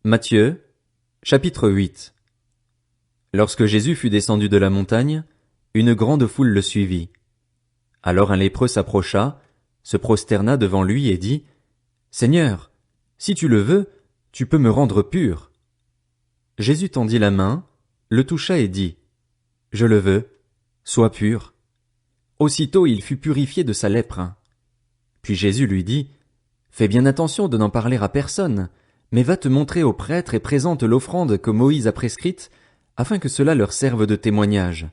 Matthieu, chapitre 8. Lorsque Jésus fut descendu de la montagne, une grande foule le suivit. Alors un lépreux s'approcha, se prosterna devant lui et dit, « Seigneur, si tu le veux, tu peux me rendre pur. » Jésus tendit la main, le toucha et dit, « Je le veux, sois pur. » Aussitôt il fut purifié de sa lèpre. Puis Jésus lui dit, « Fais bien attention de n'en parler à personne, mais va te montrer aux prêtres et présente l'offrande que Moïse a prescrite, afin que cela leur serve de témoignage. »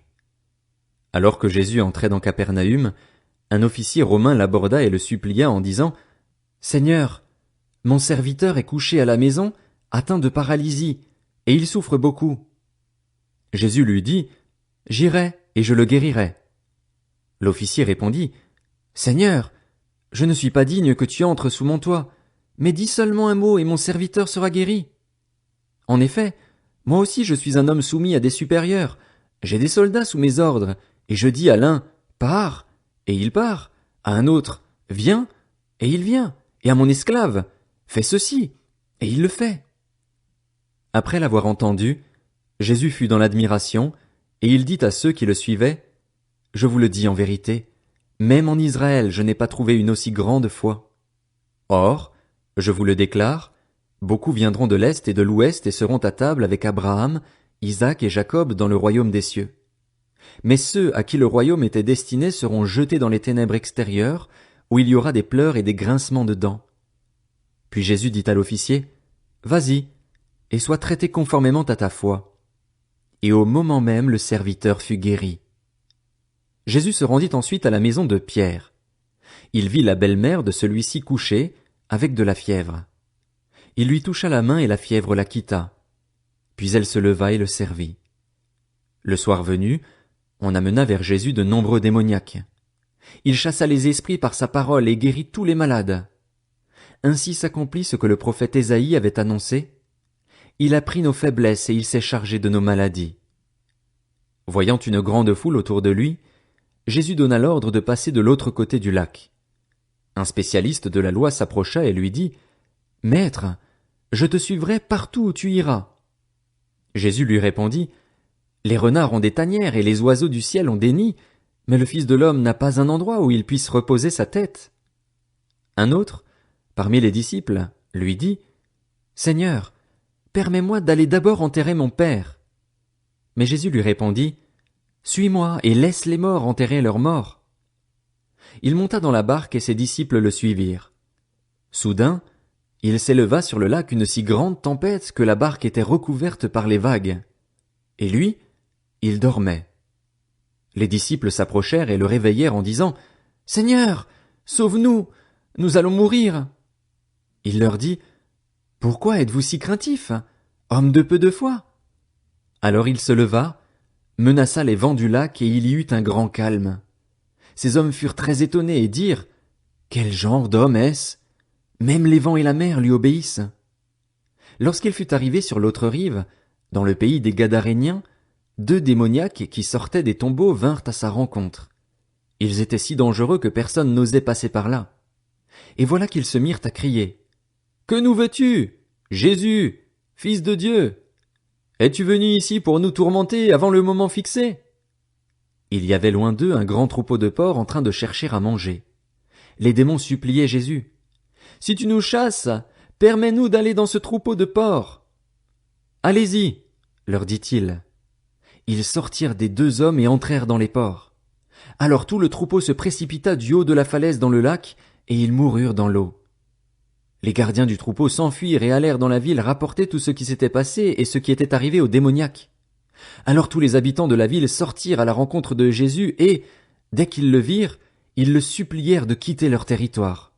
Alors que Jésus entrait dans Capernaüm, un officier romain l'aborda et le supplia en disant, « Seigneur, mon serviteur est couché à la maison, atteint de paralysie, et il souffre beaucoup. » Jésus lui dit, « J'irai, et je le guérirai. » L'officier répondit, « Seigneur, je ne suis pas digne que tu entres sous mon toit, mais dis seulement un mot et mon serviteur sera guéri. En effet, moi aussi je suis un homme soumis à des supérieurs, j'ai des soldats sous mes ordres, et je dis à l'un, pars, et il part, à un autre, viens, et il vient, et à mon esclave, fais ceci, et il le fait. » Après l'avoir entendu, Jésus fut dans l'admiration, et il dit à ceux qui le suivaient, « Je vous le dis en vérité, même en Israël je n'ai pas trouvé une aussi grande foi. Or, je vous le déclare, beaucoup viendront de l'Est et de l'Ouest et seront à table avec Abraham, Isaac et Jacob dans le royaume des cieux. Mais ceux à qui le royaume était destiné seront jetés dans les ténèbres extérieures, où il y aura des pleurs et des grincements de dents. » Puis Jésus dit à l'officier, « Vas-y, et sois traité conformément à ta foi. » Et au moment même le serviteur fut guéri. Jésus se rendit ensuite à la maison de Pierre. Il vit la belle-mère de celui-ci couchée, avec de la fièvre. Il lui toucha la main et la fièvre la quitta. Puis elle se leva et le servit. Le soir venu, on amena vers Jésus de nombreux démoniaques. Il chassa les esprits par sa parole et guérit tous les malades. Ainsi s'accomplit ce que le prophète Ésaïe avait annoncé. Il a pris nos faiblesses et il s'est chargé de nos maladies. Voyant une grande foule autour de lui, Jésus donna l'ordre de passer de l'autre côté du lac. Un spécialiste de la loi s'approcha et lui dit, « Maître, je te suivrai partout où tu iras. » Jésus lui répondit, « Les renards ont des tanières et les oiseaux du ciel ont des nids, mais le Fils de l'homme n'a pas un endroit où il puisse reposer sa tête. » Un autre, parmi les disciples, lui dit, « Seigneur, permets-moi d'aller d'abord enterrer mon père. » Mais Jésus lui répondit, « Suis-moi et laisse les morts enterrer leurs morts. » Il monta dans la barque et ses disciples le suivirent. Soudain, il s'éleva sur le lac une si grande tempête que la barque était recouverte par les vagues. Et lui, il dormait. Les disciples s'approchèrent et le réveillèrent en disant, « Seigneur, sauve-nous, nous allons mourir. » Il leur dit, « Pourquoi êtes-vous si craintifs, hommes de peu de foi ?» Alors il se leva, menaça les vents du lac et il y eut un grand calme. Ces hommes furent très étonnés et dirent, « Quel genre d'homme est-ce? Même les vents et la mer lui obéissent. » Lorsqu'il fut arrivé sur l'autre rive, dans le pays des Gadaréniens, 2 démoniaques qui sortaient des tombeaux vinrent à sa rencontre. Ils étaient si dangereux que personne n'osait passer par là. Et voilà qu'ils se mirent à crier, « Que nous veux-tu, Jésus, Fils de Dieu? Es-tu venu ici pour nous tourmenter avant le moment fixé? » Il y avait loin d'eux un grand troupeau de porcs en train de chercher à manger. Les démons suppliaient Jésus, « Si tu nous chasses, permets-nous d'aller dans ce troupeau de porcs. » « Allez-y, » leur dit-il. Ils sortirent des 2 hommes et entrèrent dans les porcs. Alors tout le troupeau se précipita du haut de la falaise dans le lac, et ils moururent dans l'eau. Les gardiens du troupeau s'enfuirent et allèrent dans la ville rapporter tout ce qui s'était passé et ce qui était arrivé aux démoniaques. Alors tous les habitants de la ville sortirent à la rencontre de Jésus et, dès qu'ils le virent, ils le supplièrent de quitter leur territoire.